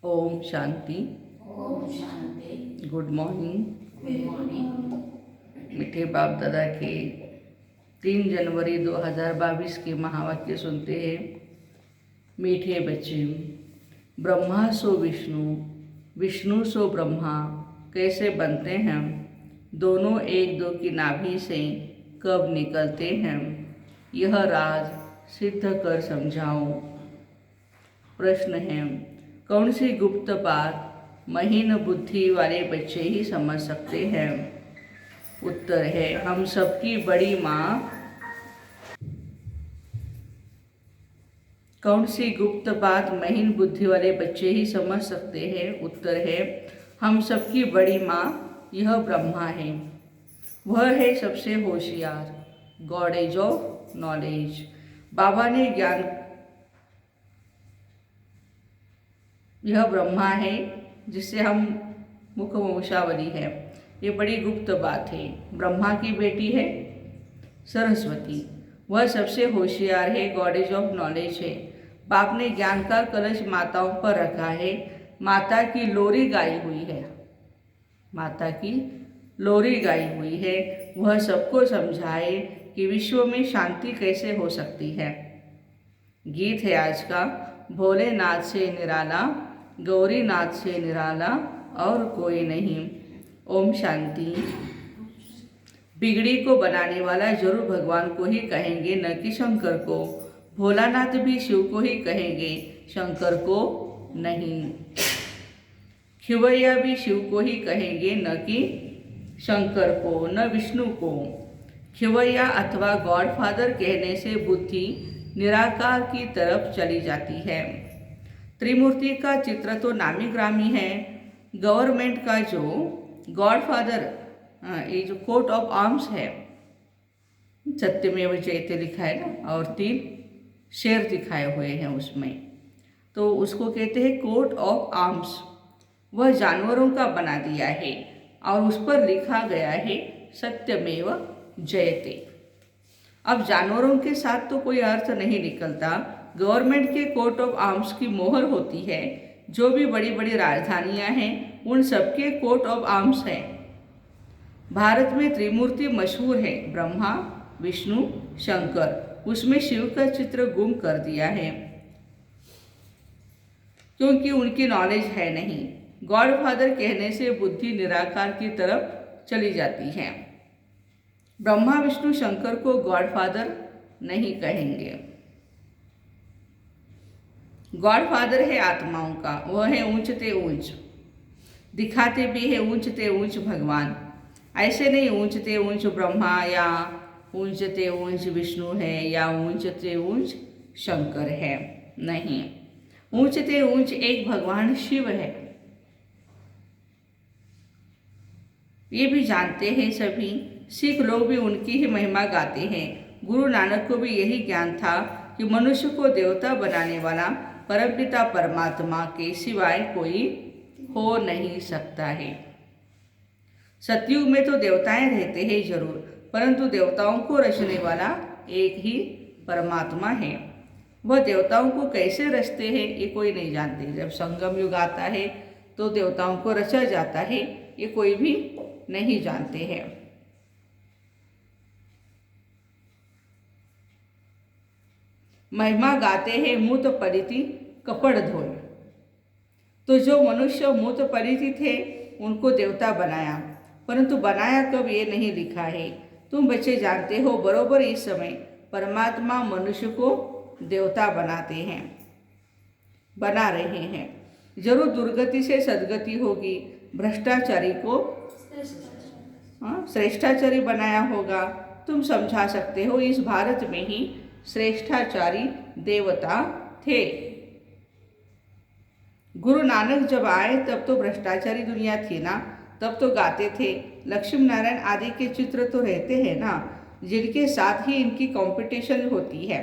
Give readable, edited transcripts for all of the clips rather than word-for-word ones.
ओम शांति। ओम शांति। Good morning. Good morning. मीठे बाप दादा के 3 जनवरी 2022 के महावाक्य सुनते हैं। मीठे बच्चे, ब्रह्मा सो विष्णु, विष्णु सो ब्रह्मा कैसे बनते हैं? दोनों एक दो की नाभि से कब निकलते हैं? यह राज सिद्ध कर समझाओ। प्रश्न है, कौन सी गुप्त बात महीन बुद्धि वाले बच्चे ही समझ सकते हैं? उत्तर है, हम सबकी बड़ी माँ। कौन सी गुप्त बात महीन बुद्धि वाले बच्चे ही समझ सकते हैं? उत्तर है, हम सबकी बड़ी माँ यह ब्रह्मा है। वह है सबसे होशियार, गॉड एज ऑफ नॉलेज। बाबा ने ज्ञान, यह ब्रह्मा है जिससे हम मुख वंशावली है। ये बड़ी गुप्त बात है। ब्रह्मा की बेटी है सरस्वती। वह सबसे होशियार है, गॉडेज ऑफ नॉलेज है। बाप ने ज्ञान का कलश माताओं पर रखा है। माता की लोरी गाई हुई है। माता की लोरी गाई हुई है। वह सबको समझाए कि विश्व में शांति कैसे हो सकती है। गीत है आज का, भोलेनाथ से निराला, गौरीनाथ से निराला और कोई नहीं। ओम शांति। बिगड़ी को बनाने वाला जरूर भगवान को ही कहेंगे, न कि शंकर को। भोलानाथ भी शिव को ही कहेंगे, शंकर को नहीं। खिवैया भी शिव को ही कहेंगे, न कि शंकर को, न विष्णु को। खिवैया अथवा गॉडफादर कहने से बुद्धि निराकार की तरफ चली जाती है। त्रिमूर्ति का चित्र तो नामी ग्रामी है। गवर्नमेंट का जो गॉडफादर, ये जो कोट ऑफ आर्म्स है, सत्यमेव जयते लिखा है ना, और 3 शेर दिखाए हुए हैं उसमें, तो उसको कहते हैं कोट ऑफ आर्म्स। वह जानवरों का बना दिया है और उस पर लिखा गया है सत्यमेव जयते। अब जानवरों के साथ तो कोई अर्थ नहीं निकलता। गवर्नमेंट के कोट ऑफ आर्म्स की मोहर होती है। जो भी बड़ी बड़ी राजधानियां हैं उन सबके कोट ऑफ आर्म्स हैं। भारत में त्रिमूर्ति मशहूर है, ब्रह्मा, विष्णु, शंकर। उसमें शिव का चित्र गुम कर दिया है क्योंकि उनकी नॉलेज है नहीं। गॉडफादर कहने से बुद्धि निराकार की तरफ चली जाती है। ब्रह्मा, विष्णु, शंकर को गॉडफादर नहीं कहेंगे। गॉडफादर है आत्माओं का, वह है ऊंचते ऊंच, दिखाते भी है ऊंचते ऊंच भगवान। ऐसे नहीं ऊंचते ऊंच ब्रह्मा या ऊंचते ऊंच विष्णु है या ऊंचते ऊंच शंकर है, नहीं। ऊंचते ऊंच एक भगवान शिव है। ये भी जानते हैं सभी। सिख लोग भी उनकी ही महिमा गाते हैं। गुरु नानक को भी यही ज्ञान था कि मनुष्य को देवता बनाने वाला परमपिता परमात्मा के सिवाय कोई हो नहीं सकता है। सतयुग में तो देवताएं रहते हैं जरूर, परंतु देवताओं को रचने वाला एक ही परमात्मा है। वह देवताओं को कैसे रचते हैं ये कोई नहीं जानते। जब संगम युग आता है तो देवताओं को रचा जाता है, ये कोई भी नहीं जानते हैं। महिमा गाते हैं मूत परिति कपड़ धोए। तो जो मनुष्य मूत परिति थे उनको देवता बनाया, परंतु बनाया कब ये नहीं लिखा है। तुम बच्चे जानते हो, बरोबर इस समय परमात्मा मनुष्य को देवता बनाते हैं, बना रहे हैं। जरूर दुर्गति से सदगति होगी। भ्रष्टाचारी को श्रेष्ठाचारी बनाया होगा। तुम समझा सकते हो, इस भारत में ही श्रेष्ठाचारी देवता थे। गुरु नानक जब आए तब तो भ्रष्टाचारी दुनिया थी ना, तब तो गाते थे। लक्ष्मी नारायण आदि के चित्र तो रहते हैं ना, जिनके साथ ही इनकी कंपटीशन होती है।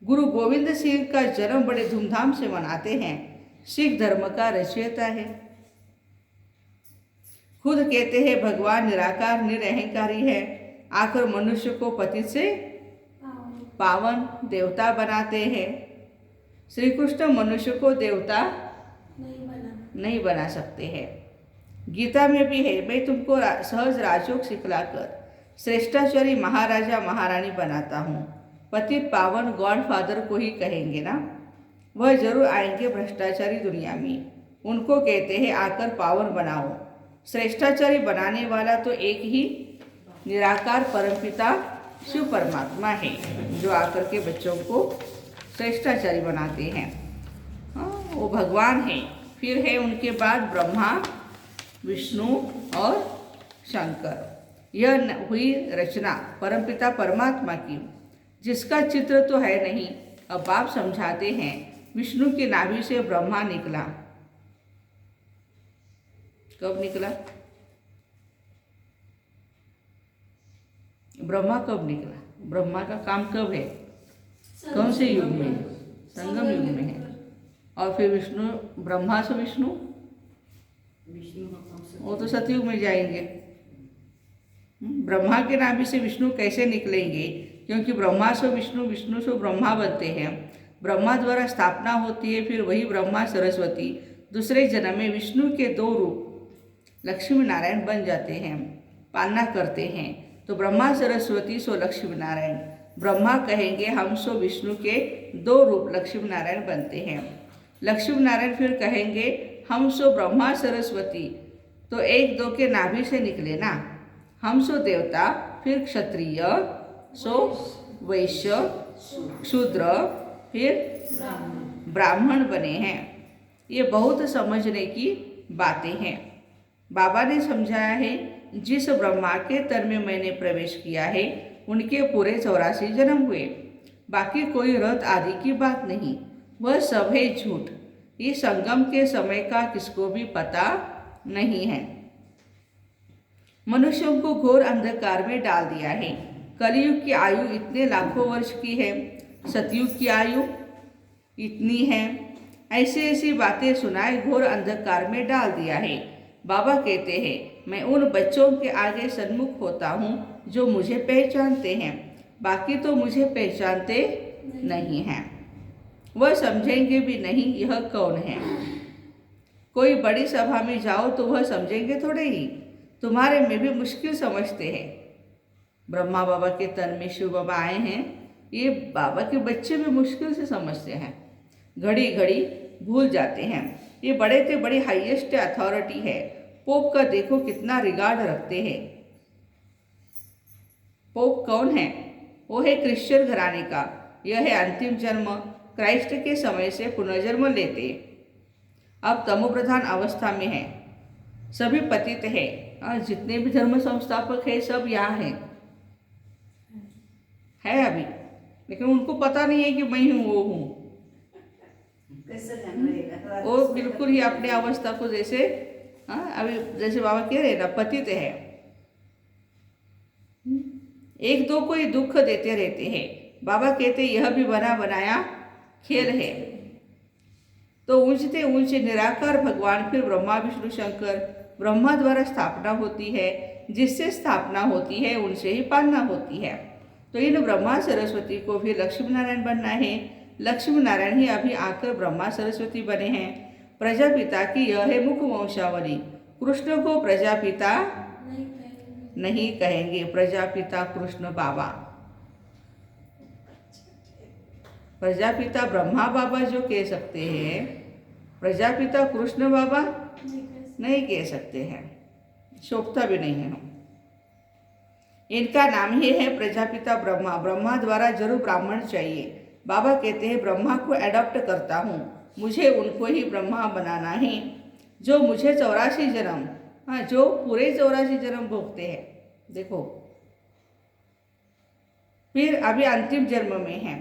गुरु गोविंद सिंह का जन्म बड़े धूमधाम से मनाते हैं। सिख धर्म का रचयिता है। खुद कहते हैं भगवान निराकार निरअहंकारी है। आखिर मनुष्य को पतित से पावन देवता बनाते हैं। श्री कृष्ण मनुष्य को देवता नहीं बना सकते हैं। गीता में भी है, मैं तुमको सहज राजयोग सिखलाकर श्रेष्ठाचारी महाराजा महारानी बनाता हूँ। पतित पावन गॉडफादर को ही कहेंगे ना, वह जरूर आएंगे भ्रष्टाचारी दुनिया में। उनको कहते हैं आकर पावन बनाओ। श्रेष्ठाचारी बनाने वाला तो एक ही निराकार परमपिता शिव परमात्मा है, जो आकर के बच्चों को श्रेष्ठाचारी बनाते हैं। वो भगवान है। फिर है उनके बाद ब्रह्मा, विष्णु और शंकर। यह हुई रचना परमपिता परमात्मा की, जिसका चित्र तो है नहीं। अब आप समझाते हैं, विष्णु की नाभि से ब्रह्मा निकला। कब निकला? ब्रह्मा कब निकला? ब्रह्मा का काम कब है? कौन से युग में? संगम युग में है। और फिर विष्णु, ब्रह्मा से विष्णु, वो तो सतयुग में जाएंगे। ब्रह्मा के नाभि से विष्णु कैसे निकलेंगे? क्योंकि ब्रह्मा से विष्णु, विष्णु से ब्रह्मा बनते हैं। ब्रह्मा द्वारा स्थापना होती है। फिर वही ब्रह्मा सरस्वती दूसरे जन्म में विष्णु के दो रूप लक्ष्मी नारायण बन जाते हैं, पालना करते हैं। तो ब्रह्मा सरस्वती सो लक्ष्मी नारायण। ब्रह्मा कहेंगे हम सो विष्णु के दो रूप लक्ष्मी नारायण बनते हैं। लक्ष्मी नारायण फिर कहेंगे हम सो ब्रह्मा सरस्वती, तो एक दो के नाभि से निकले ना। हम सो देवता, फिर क्षत्रिय, सो वैश्य, शूद्र, फिर ब्राह्मण बने हैं। ये बहुत समझने की बातें हैं। बाबा ने समझाया है, जिस ब्रह्मा के तन में मैंने प्रवेश किया है उनके पूरे 84 जन्म हुए। बाकी कोई रथ आदि की बात नहीं, वह सब है झूठ। इस संगम के समय का किसको भी पता नहीं है। मनुष्यों को घोर अंधकार में डाल दिया है। कलयुग की आयु इतने लाखों वर्ष की है, सतयुग की आयु इतनी है। ऐसी ऐसी बातें सुनाए घोर अंधकार में डाल दिया है। बाबा कहते हैं, मैं उन बच्चों के आगे सन्मुख होता हूँ जो मुझे पहचानते हैं, बाकी तो मुझे पहचानते नहीं हैं। वह समझेंगे भी नहीं यह कौन है। कोई बड़ी सभा में जाओ तो वह समझेंगे थोड़े ही, तुम्हारे में भी मुश्किल समझते हैं। ब्रह्मा बाबा के तन में शिव बाबा आए हैं, ये बाबा के बच्चे भी मुश्किल से समझते हैं, घड़ी घड़ी भूल जाते हैं। ये बड़े से बड़ी हाईएस्ट अथॉरिटी है। पोप का देखो कितना रिगार्ड रखते हैं। पोप कौन है? वो है क्रिश्चियन घराने का। यह है अंतिम जन्म, क्राइस्ट के समय से पुनर्जन्म लेते, अब तमोप्रधान अवस्था में है। सभी पतित है। जितने भी धर्म संस्थापक है सब यहाँ है अभी, लेकिन उनको पता नहीं है कि मैं हूँ वो हूँ। वो बिल्कुल ही अपने अवस्था को जैसे अभी जैसे बाबा कह रहे ना, पतित है। एक दो को ही दुख देते रहते हैं। बाबा कहते यह भी बना बनाया खेल है। तो ऊंचते ऊंचे निराकार भगवान, फिर ब्रह्मा विष्णु शंकर। ब्रह्मा द्वारा स्थापना होती है, जिससे स्थापना होती है उनसे ही पालना होती है। तो इन ब्रह्मा सरस्वती को भी लक्ष्मी नारायण बनना है। लक्ष्मी नारायण ही अभी आकर ब्रह्मा सरस्वती बने हैं। प्रजापिता की यह है मुख वंशावली। कृष्ण को प्रजापिता नहीं कहेंगे, प्रजापिता कृष्ण बाबा। प्रजापिता ब्रह्मा बाबा जो कह सकते हैं, प्रजापिता कृष्ण बाबा नहीं कह सकते हैं, शोभता भी नहीं है। इनका नाम ही है प्रजापिता ब्रह्मा। ब्रह्मा द्वारा जरूर ब्राह्मण चाहिए। बाबा कहते हैं ब्रह्मा को एडॉप्ट करता हूँ, मुझे उनको ही ब्रह्मा बनाना है जो मुझे 84 जन्म, जो पूरे 84 जन्म भोगते हैं। देखो फिर अभी अंतिम जन्म में है।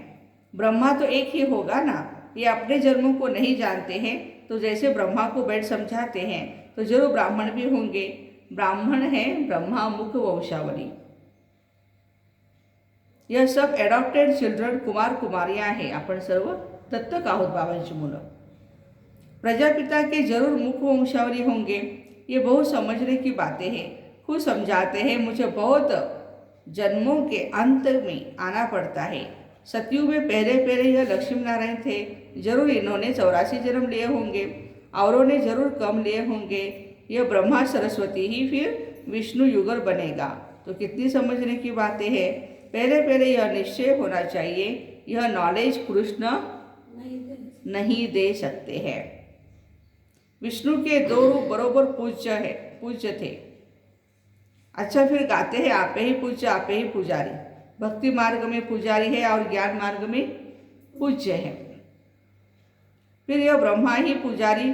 ब्रह्मा तो एक ही होगा ना, ये अपने जन्मों को नहीं जानते हैं। तो जैसे ब्रह्मा को बैठ समझाते हैं तो जरूर ब्राह्मण भी होंगे। ब्राह्मण है ब्रह्मा मुख वंशावली। यह सब एडॉप्टेड चिल्ड्रन, कुमार कुमारियाँ हैं। आपण सर्व दत्तक आहोत बाबांची मुलं। प्रजापिता के जरूर मुख वंशावली होंगे। ये बहुत समझने की बातें हैं। खुद समझाते हैं मुझे बहुत जन्मों के अंत में आना पड़ता है। सतयुग में पहले पहले यह लक्ष्मी नारायण थे, जरूर इन्होंने 84 जन्म लिए होंगे। औरों ने जरूर कम लिए होंगे। यह ब्रह्मा सरस्वती ही फिर विष्णु युगल बनेगा। तो कितनी समझने की बातें हैं। पहले पहले यह निश्चय होना चाहिए, यह नॉलेज कृष्ण नहीं दे सकते हैं। विष्णु के दो रूप बरोबर पूज्य थे। अच्छा, फिर गाते हैं आपे ही पूज्य आपे ही पुजारी। भक्ति मार्ग में पुजारी है और ज्ञान मार्ग में पूज्य है। फिर यह ब्रह्मा ही पुजारी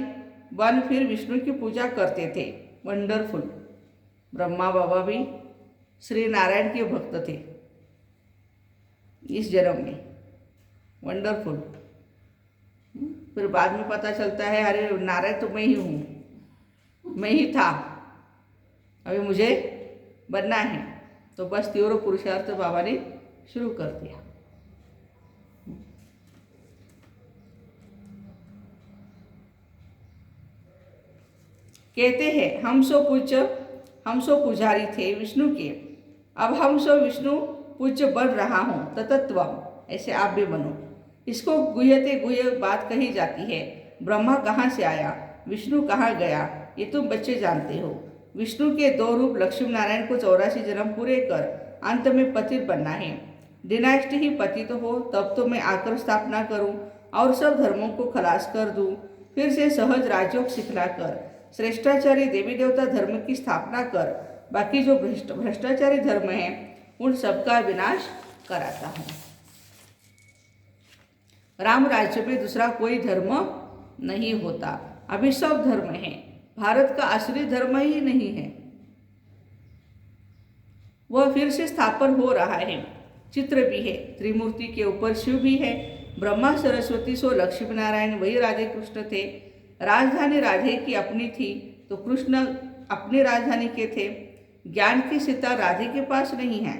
बन फिर विष्णु की पूजा करते थे। वंडरफुल। ब्रह्मा बाबा भी श्री नारायण के भक्त थे इस जन्म में। वंडरफुल। फिर बाद में पता चलता है अरे नारायण तो मैं ही हूँ, मैं ही था, अभी मुझे बनना है। तो बस तीव्र पुरुषार्थ बाबा ने शुरू कर दिया। कहते हैं हम सो पुजारी थे विष्णु के, अब हम सो विष्णु पूज्य बन रहा हूँ ततत्वम, ऐसे आप भी बनो। इसको गुह्यते गुह्य बात कही जाती है। ब्रह्मा कहाँ से आया, विष्णु कहाँ गया, ये तुम बच्चे जानते हो। विष्णु के दो रूप लक्ष्मी नारायण को 84 जन्म पूरे कर अंत में पतित बनना है। डिनाइस्टी ही पतित हो तब तो मैं आकर स्थापना करूं और सब धर्मों को खलास कर दूं, फिर से सहज राजयोग सिखला कर श्रेष्ठाचारी देवी देवता धर्म की स्थापना कर बाकी जो भ्रष्टाचारी धर्म है उन सबका विनाश कराता हूँ। राम राज्य में दूसरा कोई धर्म नहीं होता, अभी सब धर्म है। भारत का असली धर्म ही नहीं है, वह फिर से स्थापन हो रहा है। चित्र भी है, त्रिमूर्ति के ऊपर शिव भी है। ब्रह्मा सरस्वती सो लक्ष्मी नारायण वही राधे कृष्ण थे। राजधानी राधे की अपनी थी तो कृष्ण अपनी राजधानी के थे। ज्ञान की सीता राधे के पास नहीं है।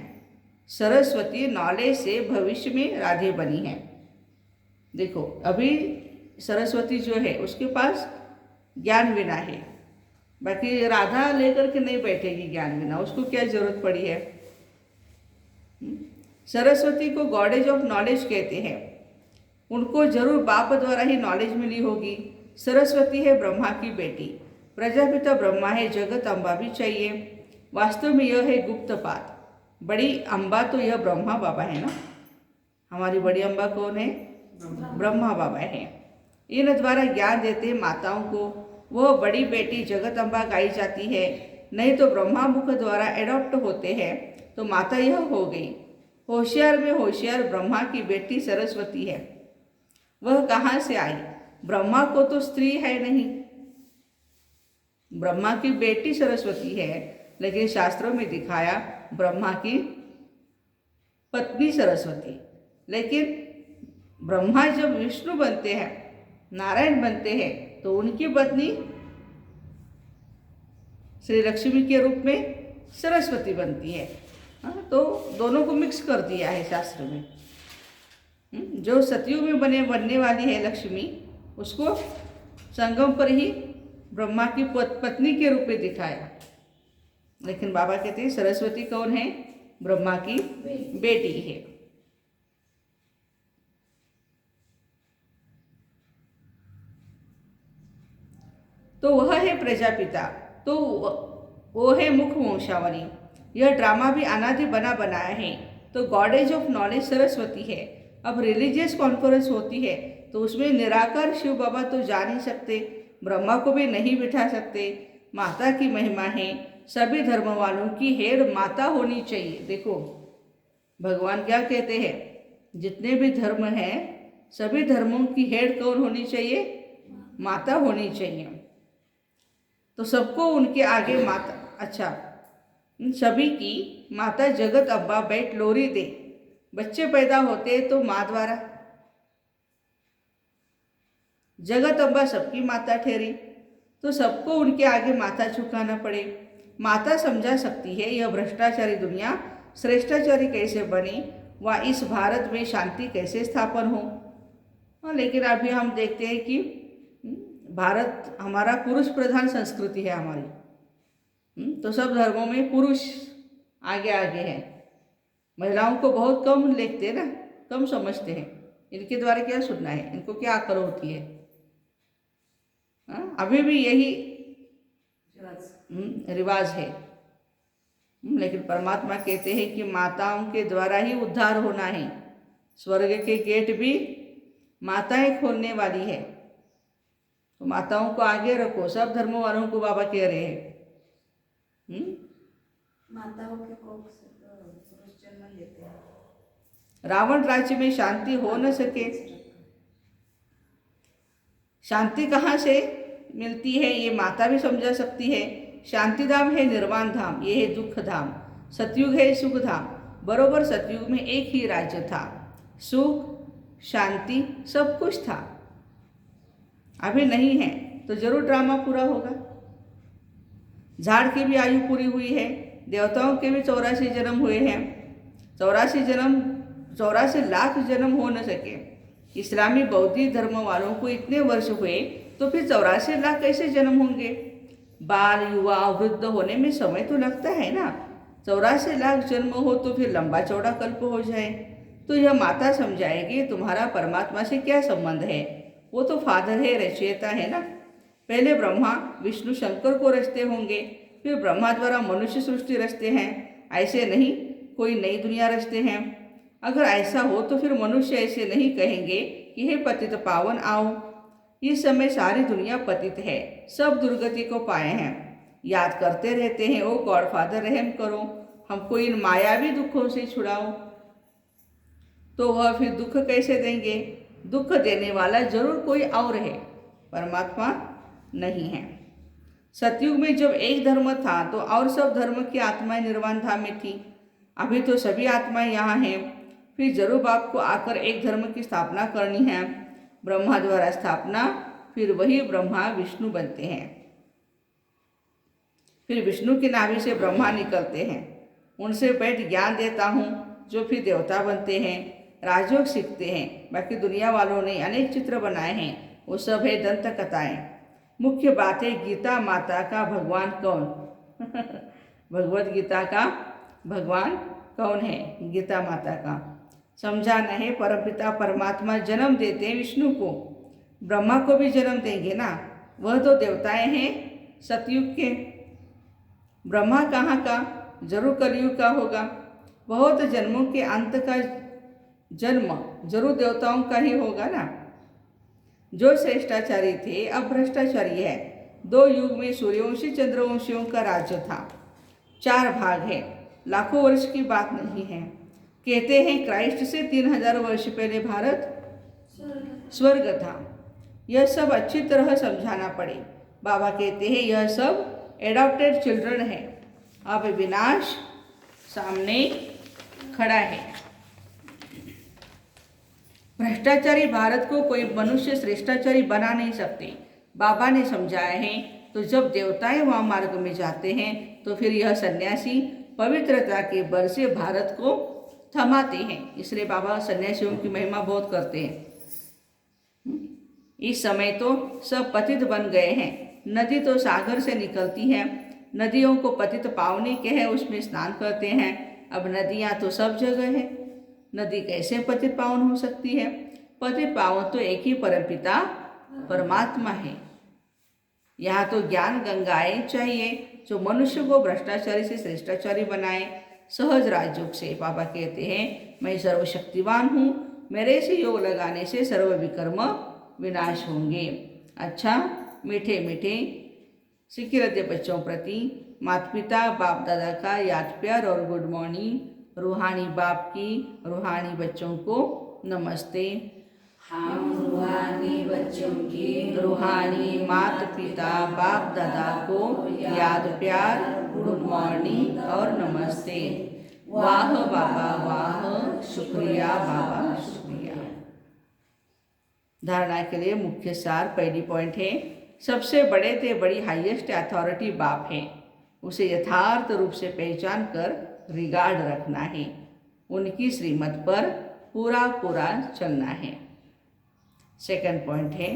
सरस्वती नॉलेज से भविष्य में राधे बनी है। देखो अभी सरस्वती जो है उसके पास ज्ञान वीणा है, बाकी राधा लेकर के नहीं बैठेगी ज्ञान वीणा, उसको क्या जरूरत पड़ी है। सरस्वती को गॉडेज ऑफ नॉलेज कहते हैं। उनको जरूर बाप द्वारा ही नॉलेज मिली होगी। सरस्वती है ब्रह्मा की बेटी, प्रजापिता ब्रह्मा है, जगत अम्बा भी चाहिए। वास्तव में यह है गुप्त बात। बड़ी अम्बा तो यह ब्रह्मा बाबा है ना। हमारी बड़ी अम्बा कौन है, ब्रह्मा बाबा है। इन द्वारा ज्ञान देते माताओं को वह बड़ी बेटी जगत अम्बा गाई जाती है। नहीं तो ब्रह्मा मुख द्वारा एडॉप्ट होते हैं तो माता यह हो गई। होशियार में होशियार ब्रह्मा की बेटी सरस्वती है। वह कहाँ से आई, ब्रह्मा को तो स्त्री है नहीं। ब्रह्मा की बेटी सरस्वती है, लेकिन शास्त्रों में दिखाया ब्रह्मा की पत्नी सरस्वती। लेकिन ब्रह्मा जब विष्णु बनते हैं, नारायण बनते हैं, तो उनकी पत्नी श्री लक्ष्मी के रूप में सरस्वती बनती है। तो दोनों को मिक्स कर दिया है शास्त्र में। जो सतयुग में बनने वाली है लक्ष्मी, उसको संगम पर ही ब्रह्मा की पत्नी के रूप में दिखाया। लेकिन बाबा कहते हैं सरस्वती कौन है, ब्रह्मा की बेटी है। तो वह है प्रजापिता, तो वो है मुख वंशावली। यह ड्रामा भी अनादि बना बनाया है। तो गॉडेज ऑफ नॉलेज सरस्वती है। अब रिलीजियस कॉन्फ्रेंस होती है तो उसमें निराकार शिव बाबा तो जा नहीं सकते, ब्रह्मा को भी नहीं बिठा सकते। माता की महिमा है, सभी धर्म वालों की हेड माता होनी चाहिए। देखो भगवान क्या कहते हैं, जितने भी धर्म हैं सभी धर्मों की हेड कौन होनी चाहिए, माता होनी चाहिए। तो सबको उनके आगे माता, अच्छा सभी की माता जगत अब्बा बैठ लोरी दे। बच्चे पैदा होते तो माँ द्वारा, जगत अब्बा सबकी माता ठहरी, तो सबको उनके आगे माथा झुकाना पड़े। माता समझा सकती है यह भ्रष्टाचारी दुनिया श्रेष्ठाचारी कैसे बनी व इस भारत में शांति कैसे स्थापन हो। लेकिन अभी हम देखते हैं कि भारत हमारा पुरुष प्रधान संस्कृति है हमारी। तो सब धर्मों में पुरुष आगे आगे है, महिलाओं को बहुत कम देखते हैं ना, कम समझते हैं। इनके द्वारा क्या सुनना है, इनको क्या अकल होती है। अभी भी यही रिवाज। रिवाज है। लेकिन परमात्मा कहते हैं कि माताओं के द्वारा ही उद्धार होना है। स्वर्ग के गेट भी माताएं खोलने वाली है। तो माताओं को आगे रखो, सब धर्मों वालों को बाबा कह रहे हैं। माताओं के कोख से तो पुरुष जन्म लेते हैं। रावण राज्य में शांति हो न सके। शांति कहाँ से मिलती है ये माता भी समझा सकती है। शांति धाम है निर्वाण धाम, ये है दुख धाम। सतयुग है सुख धाम। बरोबर सतयुग में एक ही राज्य था, सुख शांति सब कुछ था। अभी नहीं है तो जरूर ड्रामा पूरा होगा। झाड़ की भी आयु पूरी हुई है, देवताओं के भी 84 जन्म हुए हैं। 84 लाख जन्म हो न सके। इस्लामी बौद्धिक धर्म वालों को इतने वर्ष हुए तो फिर 84 लाख कैसे जन्म होंगे। बाल युवा वृद्ध होने में समय तो लगता है ना। 84 लाख जन्म हो तो फिर लंबा चौड़ा कल्प हो जाए। तो यह माता समझाएगी तुम्हारा परमात्मा से क्या संबंध है। वो तो फादर है, रचयिता है ना। पहले ब्रह्मा विष्णु शंकर को रचते होंगे, फिर ब्रह्मा द्वारा मनुष्य सृष्टि रचते हैं। ऐसे नहीं कोई नई दुनिया रचते हैं। अगर ऐसा हो तो फिर मनुष्य ऐसे नहीं कहेंगे कि हे पतित पावन आओ। इस समय सारी दुनिया पतित है, सब दुर्गति को पाए हैं। याद करते रहते हैं, ओ गॉड फादर रहम करो, हमको इन मायावी दुखों से छुड़ाओ। तो वह फिर दुख कैसे देंगे। दुख देने वाला जरूर कोई और है, परमात्मा नहीं है। सतयुग में जब एक धर्म था तो और सब धर्म की आत्माएं निर्वाण धाम में थी। अभी तो सभी आत्माएं यहाँ हैं। फिर जरूर आपको आकर एक धर्म की स्थापना करनी है। ब्रह्मा द्वारा स्थापना, फिर वही ब्रह्मा विष्णु बनते हैं। फिर विष्णु की नाभि से ब्रह्मा निकलते हैं। उनसे बैठ ज्ञान देता हूँ, जो फिर देवता बनते हैं, राजयोग सीखते हैं। बाकी दुनिया वालों ने अनेक चित्र बनाए हैं, वो सब है दंत कथाएं। मुख्य बात है गीता माता का भगवान कौन। भगवत गीता का भगवान कौन है, गीता माता का समझाना है। परमपिता परमात्मा जन्म देते हैं विष्णु को, ब्रह्मा को भी जन्म देंगे ना। वह तो देवताएं हैं सतयुग के। ब्रह्मा कहाँ का, जरूर कलयुग का होगा। बहुत जन्मों के अंत का जन्म जरूर देवताओं का ही होगा ना। जो श्रेष्ठाचारी थे अब भ्रष्टाचारी है। 2 युग में सूर्यवंशी चंद्रवंशियों का राज्य था। 4 भाग है, लाखों वर्ष की बात नहीं है। कहते हैं क्राइस्ट से 3000 वर्ष पहले भारत स्वर्ग था। यह सब अच्छी तरह समझाना पड़े। बाबा कहते हैं यह सब एडॉप्टेड चिल्ड्रन है। अब विनाश सामने खड़ा है। भ्रष्टाचारी भारत को कोई मनुष्य श्रेष्ठाचारी बना नहीं सकते, बाबा ने समझाया है। तो जब देवताएं वहाँ मार्ग में जाते हैं तो फिर यह सन्यासी पवित्रता के बल से भारत को थमाते हैं। इसलिए बाबा सन्यासियों की महिमा बहुत करते हैं। इस समय तो सब पतित बन गए हैं। नदी तो सागर से निकलती है, नदियों को पतित पावनी के है, उसमें स्नान करते हैं। अब नदियाँ तो सब जगह है, नदी कैसे पतित पावन हो सकती है। पतित पावन तो एक ही परमपिता परमात्मा है। यहाँ तो ज्ञान गंगाएं चाहिए जो मनुष्य को भ्रष्टाचारी से श्रेष्ठाचारी बनाए। सहज राजयोग से बाबा कहते हैं मैं सर्वशक्तिवान हूँ, मेरे से योग लगाने से सर्व विकर्म विनाश होंगे। अच्छा, मीठे मीठे सिक्के रहते बच्चों प्रति माता पिता बाप दादा का याद प्यार और गुड मॉर्निंग। रूहानी बाप की रूहानी बच्चों को नमस्ते। हम रूहानी बच्चों की रूहानी माता पिता बाप दादा को याद प्यार गुड मॉर्निंग और नमस्ते। वाह बाबा वाह, शुक्रिया बाबा शुक्रिया। धारणा के लिए मुख्य सार पहली पॉइंट है, सबसे बड़े ते बड़ी हाईएस्ट अथॉरिटी बाप है। उसे यथार्थ रूप से पहचान कर रिगार्ड रखना है। उनकी श्रीमत पर पूरा पूरा चलना है। सेकंड पॉइंट है,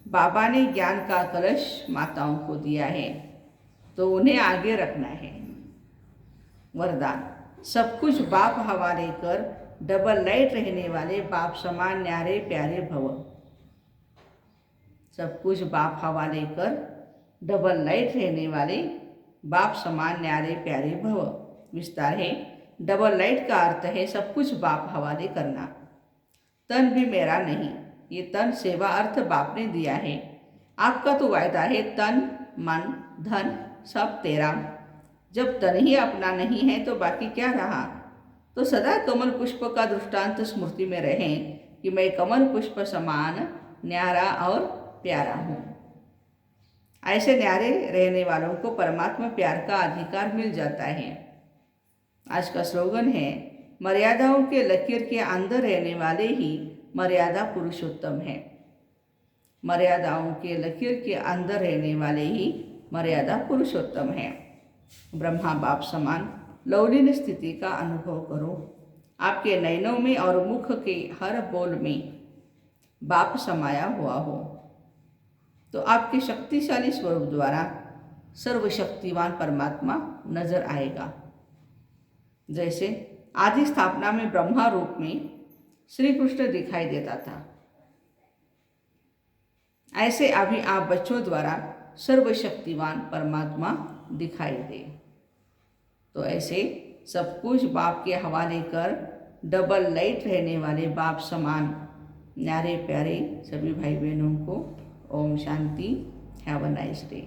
बाबा ने ज्ञान का कलश माताओं को दिया है तो उन्हें आगे रखना है। वरदान, सब कुछ बाप हवाले कर डबल लाइट रहने वाले बाप समान न्यारे प्यारे भव। सब कुछ बाप हवाले कर, डबल लाइट रहने वाले बाप समान न्यारे प्यारे भव। विस्तार है, डबल लाइट का अर्थ है सब कुछ बाप हवाले करना। तन भी मेरा नहीं, ये तन सेवा अर्थ बाप ने दिया है। आपका तो वायदा है तन मन धन सब तेरा। जब तन ही अपना नहीं है तो बाकी क्या रहा। तो सदा कमल पुष्प का दृष्टांत स्मृति में रहे कि मैं कमल पुष्प समान न्यारा और प्यारा हूँ। ऐसे न्यारे रहने वालों को परमात्मा प्यार का अधिकार मिल जाता है। आज का स्लोगन है, मर्यादाओं के लकीर के अंदर रहने वाले ही मर्यादा पुरुषोत्तम है। मर्यादाओं के लकीर के अंदर रहने वाले ही मर्यादा पुरुषोत्तम है। ब्रह्मा बाप समान लौलीन स्थिति का अनुभव करो। आपके नयनों में और मुख के हर बोल में बाप समाया हुआ हो तो आपके शक्तिशाली स्वरूप द्वारा सर्वशक्तिवान परमात्मा नजर आएगा। जैसे आदि स्थापना में ब्रह्मा रूप में श्री कृष्ण दिखाई देता था, ऐसे अभी आप बच्चों द्वारा सर्वशक्तिवान परमात्मा दिखाई दे। तो ऐसे सब कुछ बाप के हवाले कर, डबल लाइट रहने वाले बाप समान न्यारे प्यारे सभी भाई बहनों को ओम शांति। Have a nice day.